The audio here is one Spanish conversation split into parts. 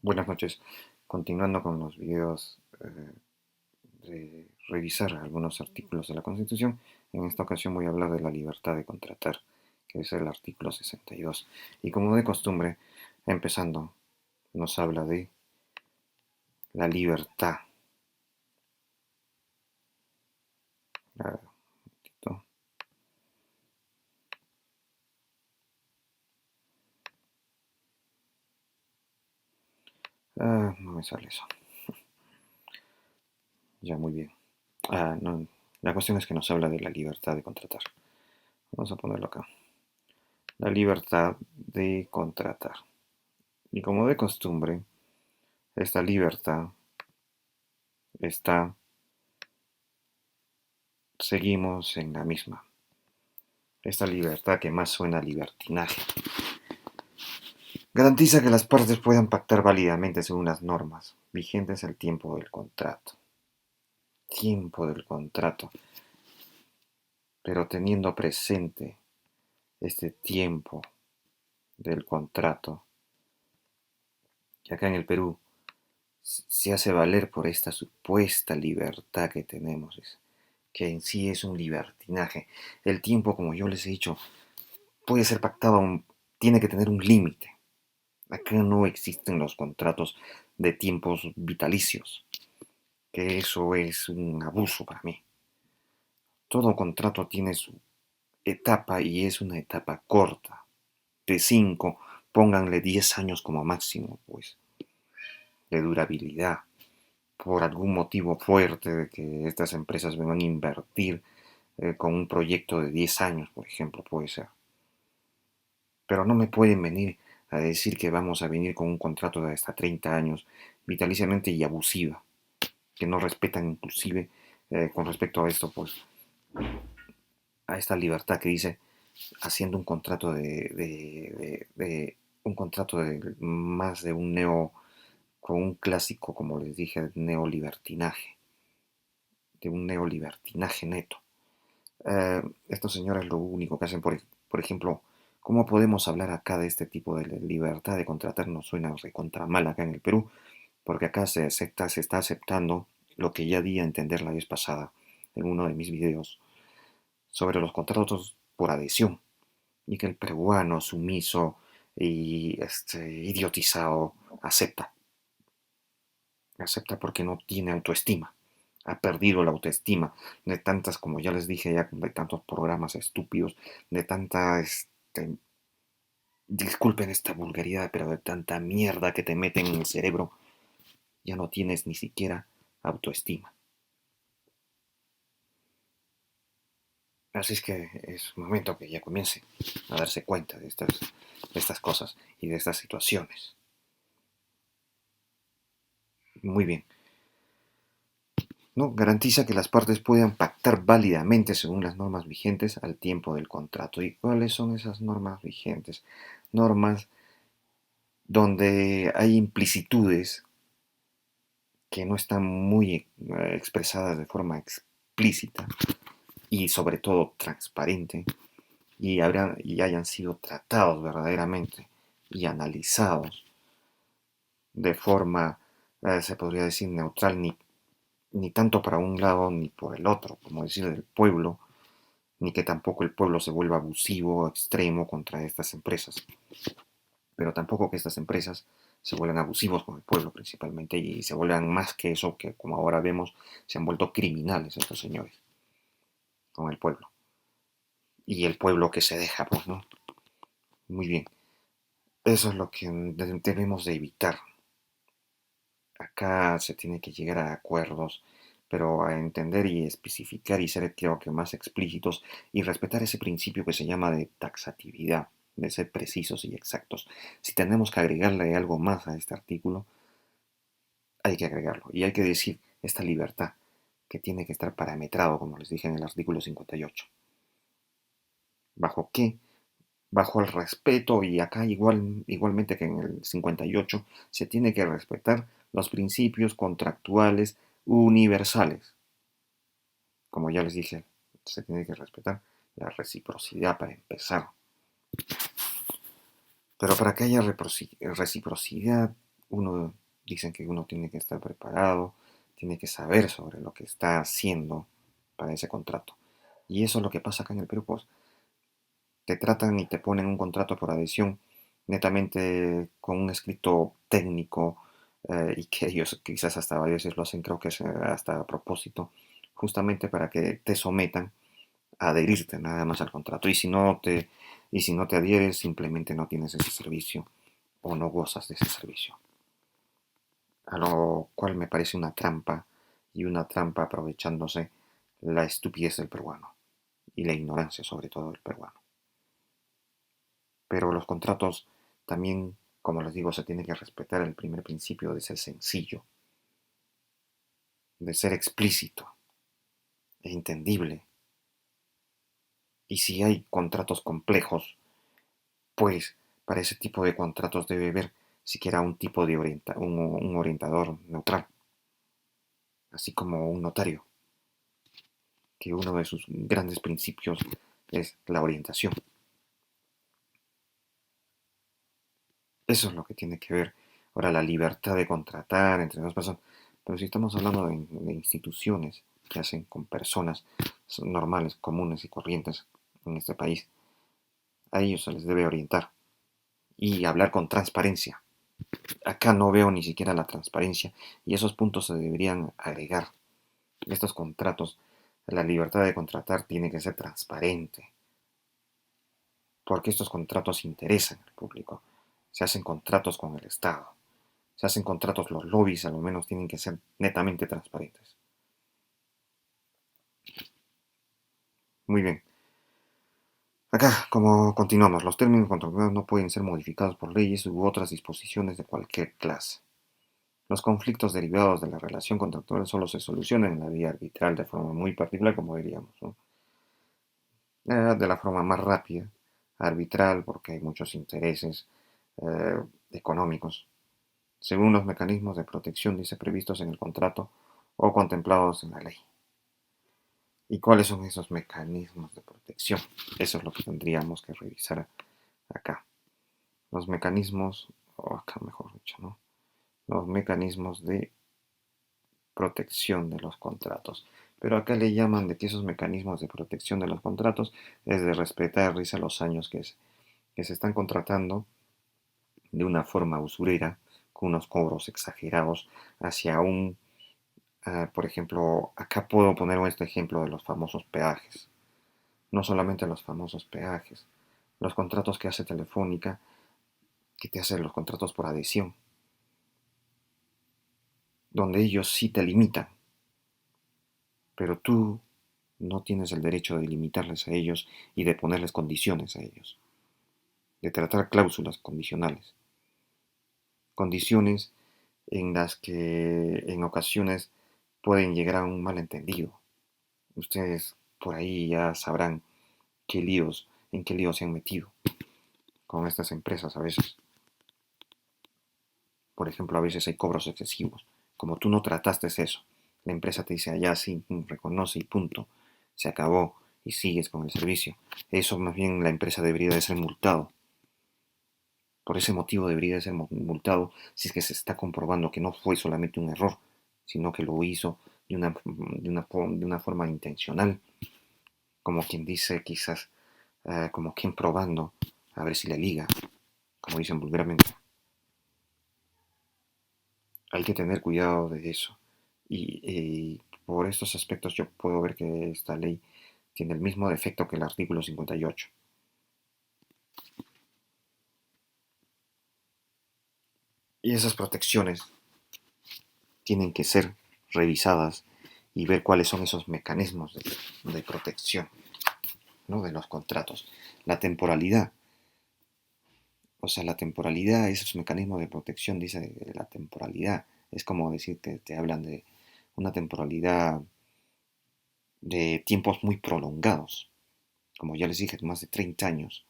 Buenas noches. Continuando con los videos de revisar algunos artículos de la Constitución, en esta ocasión voy a hablar de la libertad de contratar, que es el artículo 62. Y como de costumbre, empezando, nos habla de la libertad. A ver, un momentito. No me sale eso. Ya, muy bien. No, la cuestión es que nos habla de la libertad de contratar. Vamos a ponerlo acá. La libertad de contratar. Y como de costumbre, esta libertad está, seguimos en la misma. Esta libertad que más suena a libertinaje. Garantiza que las partes puedan pactar válidamente según las normas vigentes el tiempo del contrato. Tiempo del contrato. Pero teniendo presente este tiempo del contrato, que acá en el Perú se hace valer por esta supuesta libertad que tenemos, que en sí es un libertinaje. El tiempo, como yo les he dicho, puede ser pactado, tiene que tener un límite. Acá no existen los contratos de tiempos vitalicios, que eso es un abuso para mí. Todo contrato tiene su etapa y es una etapa corta, de 5, pónganle 10 años como máximo, pues, de durabilidad, por algún motivo fuerte de que estas empresas me van a invertir con un proyecto de 10 años, por ejemplo, puede ser. Pero no me pueden venir a decir que vamos a venir con un contrato de hasta 30 años, vitaliciamente y abusiva, que no respetan inclusive con respecto a esto, pues, a esta libertad que dice haciendo un contrato un contrato de más de un con un clásico, como les dije, neolibertinaje, de un neolibertinaje neto. Estos señores lo único que hacen, por ejemplo, ¿cómo podemos hablar acá de este tipo de libertad de contratar? Nos suena recontra mal acá en el Perú, porque acá se está aceptando lo que ya di a entender la vez pasada en uno de mis videos sobre los contratos por adhesión, y que el peruano sumiso y idiotizado acepta. Acepta porque no tiene autoestima. Ha perdido la autoestima de tantas, como ya les dije ya, de tantos programas estúpidos, de tanta, disculpen esta vulgaridad, pero de tanta mierda que te meten en el cerebro, ya no tienes ni siquiera autoestima. Así es que es momento que ya comience a darse cuenta de estas cosas y de estas situaciones. Muy bien. ¿No? Garantiza que las partes puedan pactar válidamente según las normas vigentes al tiempo del contrato. ¿Y cuáles son esas normas vigentes? Normas donde hay implicitudes que no están muy expresadas de forma explícita y sobre todo transparente y hayan sido tratados verdaderamente y analizados de forma, se podría decir, neutral, ni tanto para un lado ni por el otro, como decir, del pueblo, ni que tampoco el pueblo se vuelva abusivo o extremo contra estas empresas, pero tampoco que estas empresas se vuelvan abusivos con el pueblo principalmente y se vuelvan más que eso, que como ahora vemos, se han vuelto criminales estos señores con el pueblo. Y el pueblo que se deja, pues, ¿no? Muy bien. Eso es lo que debemos de evitar. Acá se tiene que llegar a acuerdos, pero a entender y especificar y ser, creo que, más explícitos y respetar ese principio que se llama de taxatividad, de ser precisos y exactos. Si tenemos que agregarle algo más a este artículo, hay que agregarlo y hay que decir esta libertad que tiene que estar parametrado, como les dije en el artículo 58. ¿Bajo qué? Bajo el respeto, y acá igualmente que en el 58 se tiene que respetar los principios contractuales universales. Como ya les dije, se tiene que respetar la reciprocidad para empezar. Pero para que haya reciprocidad Uno, dicen que uno tiene que estar preparado, tiene que saber sobre lo que está haciendo para ese contrato. Y eso es lo que pasa acá en el Perú, pues te tratan y te ponen un contrato por adhesión netamente con un escrito técnico y que ellos quizás hasta a veces lo hacen, creo que es hasta a propósito, justamente para que te sometan a adherirte nada más al contrato. Y si no te adhieres, simplemente no tienes ese servicio o no gozas de ese servicio. A lo cual me parece una trampa y una trampa aprovechándose la estupidez del peruano y la ignorancia sobre todo del peruano. Pero los contratos también, como les digo, se tiene que respetar el primer principio de ser sencillo, de ser explícito e entendible. Y si hay contratos complejos, pues para ese tipo de contratos debe haber siquiera un tipo de un orientador neutral, así como un notario, que uno de sus grandes principios es la orientación. Eso es lo que tiene que ver ahora la libertad de contratar entre dos personas. Pero si estamos hablando de instituciones que hacen con personas normales, comunes y corrientes en este país, a ellos se les debe orientar y hablar con transparencia. Acá no veo ni siquiera la transparencia y esos puntos se deberían agregar. Estos contratos, la libertad de contratar tiene que ser transparente, porque estos contratos interesan al público. Se hacen contratos con el Estado. Se hacen contratos, los lobbies al menos tienen que ser netamente transparentes. Muy bien. Acá, como continuamos, los términos contractuales no pueden ser modificados por leyes u otras disposiciones de cualquier clase. Los conflictos derivados de la relación contractual solo se solucionan en la vía arbitral de forma muy particular, como diríamos, ¿no? De la forma más rápida, arbitral, porque hay muchos intereses eh, económicos, según los mecanismos de protección, dice, previstos en el contrato o contemplados en la ley. ¿Y cuáles son esos mecanismos de protección? Eso es lo que tendríamos que revisar acá. Los mecanismos, o acá mejor dicho, ¿no? Los mecanismos de protección de los contratos. Pero acá le llaman de que esos mecanismos de protección de los contratos es de respetar, dice, los años que se están contratando de una forma usurera, con unos cobros exagerados hacia por ejemplo, acá puedo poner este ejemplo de los famosos peajes. No solamente los famosos peajes, los contratos que hace Telefónica, que te hace los contratos por adhesión, donde ellos sí te limitan, pero tú no tienes el derecho de limitarles a ellos y de ponerles condiciones a ellos, de tratar cláusulas condicionales, condiciones en las que en ocasiones pueden llegar a un malentendido. Ustedes por ahí ya sabrán en qué líos se han metido con estas empresas a veces. Por ejemplo, a veces hay cobros excesivos. Como tú no trataste eso, la empresa te dice allá sí, reconoce y punto. Se acabó y sigues con el servicio. Eso más bien la empresa debería de ser multado. Por ese motivo debería de ser multado si es que se está comprobando que no fue solamente un error, sino que lo hizo de una forma intencional. Como quien dice, quizás, como quien probando a ver si le liga, como dicen vulgarmente. Hay que tener cuidado de eso. Y por estos aspectos yo puedo ver que esta ley tiene el mismo defecto que el artículo 58. Y esas protecciones tienen que ser revisadas y ver cuáles son esos mecanismos de protección, ¿no? De los contratos. La temporalidad. O sea, la temporalidad, esos mecanismos de protección, dice la temporalidad. Es como decir que te hablan de una temporalidad de tiempos muy prolongados. Como ya les dije, más de 30 años,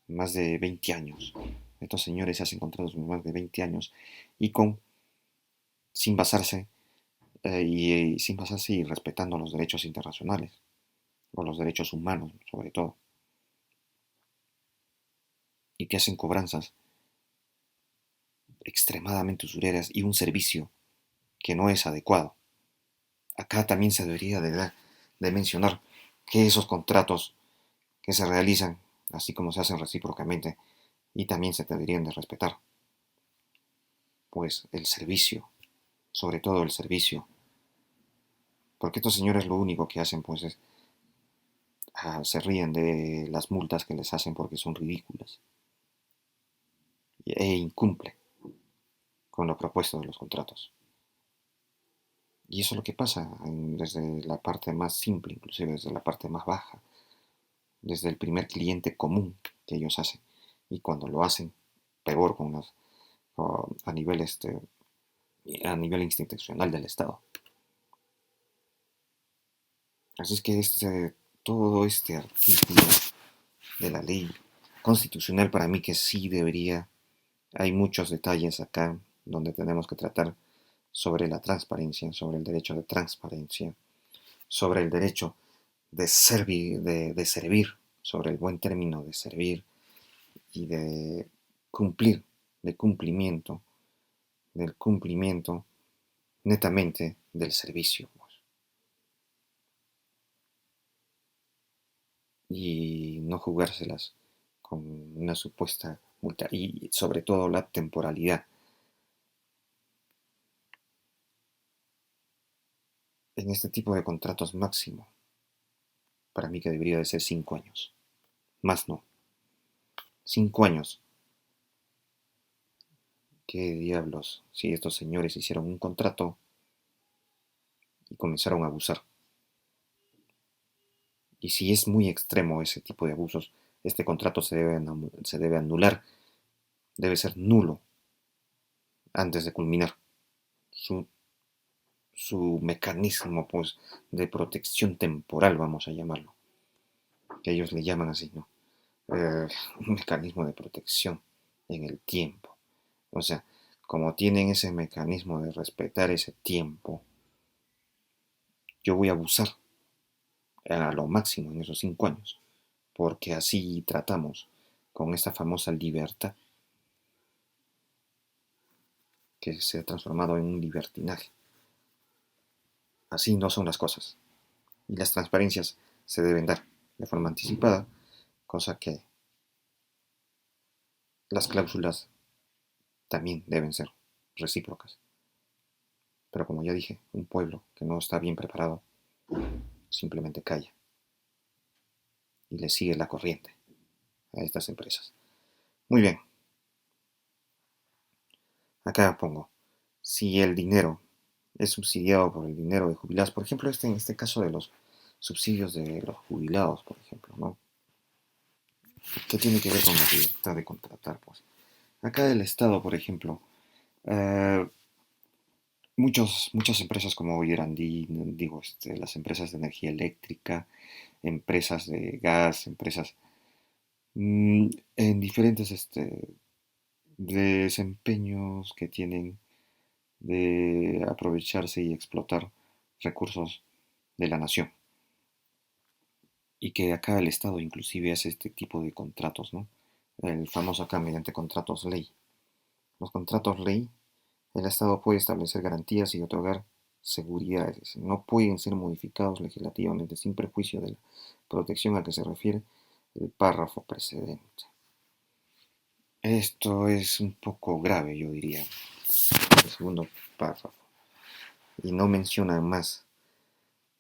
más de 20 años. Estos señores se hacen contratos de más de 20 años y sin basarse, sin basarse y respetando los derechos internacionales, o los derechos humanos sobre todo, y te hacen cobranzas extremadamente usureras y un servicio que no es adecuado. Acá también se debería de mencionar que esos contratos que se realizan, así como se hacen recíprocamente, y también se deberían de respetar, pues el servicio, sobre todo el servicio, porque estos señores lo único que hacen pues es se ríen de las multas que les hacen porque son ridículas e incumple con lo propuesto de los contratos. Y eso es lo que pasa desde la parte más simple, inclusive desde la parte más baja, desde el primer cliente común que ellos hacen. Y cuando lo hacen, peor a nivel a nivel institucional del Estado. Así es que todo este artículo de la ley constitucional para mí que sí debería, hay muchos detalles acá donde tenemos que tratar sobre la transparencia, sobre el derecho de transparencia, sobre el derecho de servir, sobre el buen término de servir y de cumplir, de cumplimiento, del cumplimiento netamente del servicio. Pues. Y no jugárselas con una supuesta multa y sobre todo la temporalidad. En este tipo de contratos máximo, para mí que debería de ser 5 años. Más no. 5 años. ¿Qué diablos? Si estos señores hicieron un contrato y comenzaron a abusar. Y si es muy extremo ese tipo de abusos, este contrato se debe anular, debe ser nulo antes de culminar su, su mecanismo pues, de protección temporal, vamos a llamarlo, que ellos le llaman así, ¿no? Un mecanismo de protección en el tiempo. O sea, como tienen ese mecanismo de respetar ese tiempo, yo voy a abusar a lo máximo en esos 5 años, porque así tratamos con esta famosa libertad que se ha transformado en un libertinaje. Así no son las cosas. Y las transparencias se deben dar de forma anticipada, cosa que las cláusulas también deben ser recíprocas. Pero como ya dije, un pueblo que no está bien preparado simplemente calla y le sigue la corriente a estas empresas. Muy bien, acá pongo, si el dinero es subsidiado por el dinero de jubilados, por ejemplo, en este caso de los subsidios de los jubilados, por ejemplo, ¿no? ¿Qué tiene que ver con la libertad de contratar? Pues acá el Estado, por ejemplo, eh, muchas empresas como Irandí, digo, las empresas de energía eléctrica, empresas de gas, empresas en diferentes desempeños que tienen de aprovecharse y explotar recursos de la nación. Y que acá el Estado inclusive hace este tipo de contratos, ¿no? El famoso acá mediante contratos ley. Los contratos ley, el Estado puede establecer garantías y otorgar seguridades. No pueden ser modificados legislativamente sin perjuicio de la protección a que se refiere el párrafo precedente. Esto es un poco grave, yo diría, el segundo párrafo. Y no mencionan más.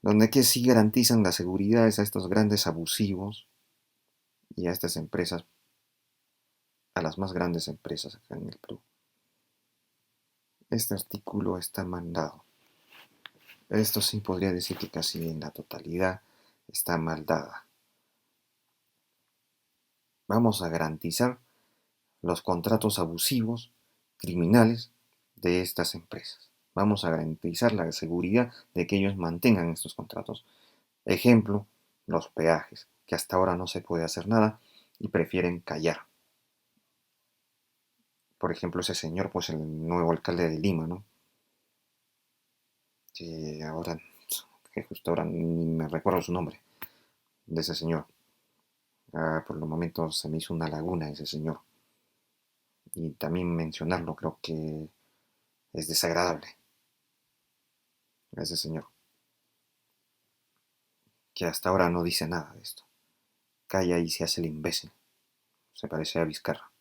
Donde que sí garantizan las seguridades a estos grandes abusivos y a estas empresas, a las más grandes empresas acá en el Perú. Este artículo está mandado. Esto sí podría decir que casi en la totalidad está mal dada. Vamos a garantizar los contratos abusivos, criminales de estas empresas. Vamos a garantizar la seguridad de que ellos mantengan estos contratos. Ejemplo, los peajes, que hasta ahora no se puede hacer nada y prefieren callar. Por ejemplo, ese señor, pues el nuevo alcalde de Lima, ¿no? Que ahora, que justo ahora ni me recuerdo su nombre, de ese señor. Por el momento se me hizo una laguna ese señor. Y también mencionarlo creo que es desagradable a ese señor, que hasta ahora no dice nada de esto. Calla y se hace el imbécil. Se parece a Vizcarra.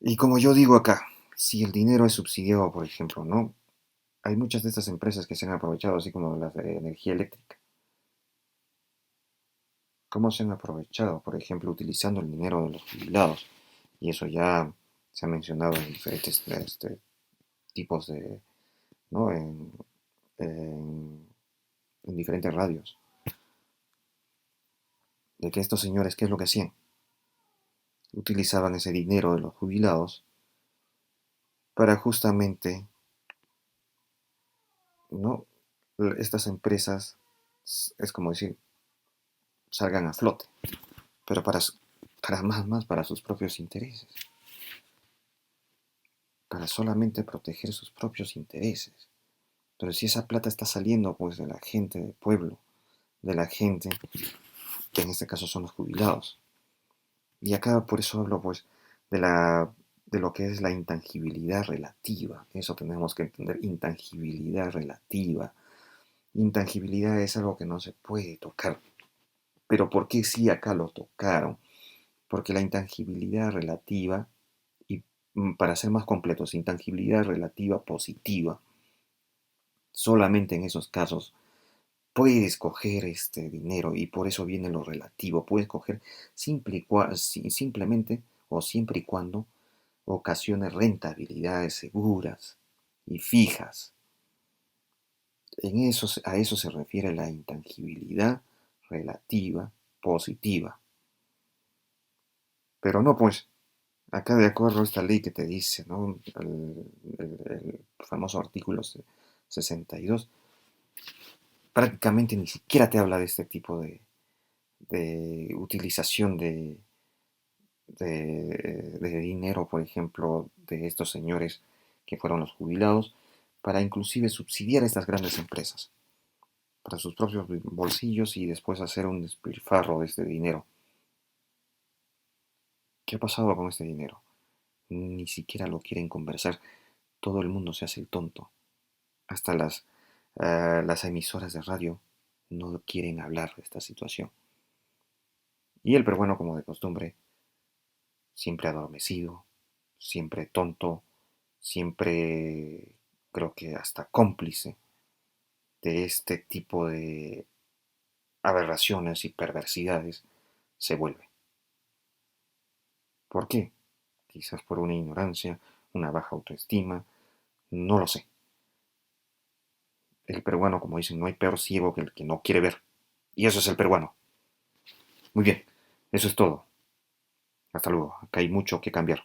Y como yo digo acá, si el dinero es subsidiado, por ejemplo, ¿no? Hay muchas de estas empresas que se han aprovechado, así como las de energía eléctrica. ¿Cómo se han aprovechado? Por ejemplo, utilizando el dinero de los jubilados. Y eso ya se ha mencionado en diferentes tipos de, ¿no? En- en diferentes radios. De que estos señores, ¿qué es lo que hacían? Utilizaban ese dinero de los jubilados para justamente, ¿no? Estas empresas, es como decir, salgan a flote, pero para más para sus propios intereses, para solamente proteger sus propios intereses. Pero si esa plata está saliendo pues de la gente del pueblo, de la gente, que en este caso son los jubilados. Y acá por eso hablo pues de de lo que es la intangibilidad relativa. Eso tenemos que entender, intangibilidad relativa. Intangibilidad es algo que no se puede tocar. Pero ¿por qué sí acá lo tocaron? Porque la intangibilidad relativa, y para ser más completos, intangibilidad relativa positiva, solamente en esos casos puedes coger este dinero y por eso viene lo relativo. Puedes coger simplemente o siempre y cuando ocasione rentabilidades seguras y fijas. A eso se refiere la intangibilidad relativa positiva. Pero no, pues, acá de acuerdo a esta ley que te dice, ¿no? El famoso artículo 62, prácticamente ni siquiera te habla de este tipo de utilización de dinero, por ejemplo, de estos señores que fueron los jubilados, para inclusive subsidiar a estas grandes empresas, para sus propios bolsillos y después hacer un despilfarro de este dinero. ¿Qué ha pasado con este dinero? Ni siquiera lo quieren conversar. Todo el mundo se hace el tonto. Hasta las emisoras de radio no quieren hablar de esta situación. Y el peruano, como de costumbre, siempre adormecido, siempre tonto, siempre creo que hasta cómplice de este tipo de aberraciones y perversidades, se vuelve. ¿Por qué? Quizás por una ignorancia, una baja autoestima, no lo sé. El peruano, como dicen, no hay peor ciego que el que no quiere ver. Y eso es el peruano. Muy bien, eso es todo. Hasta luego. Acá hay mucho que cambiar.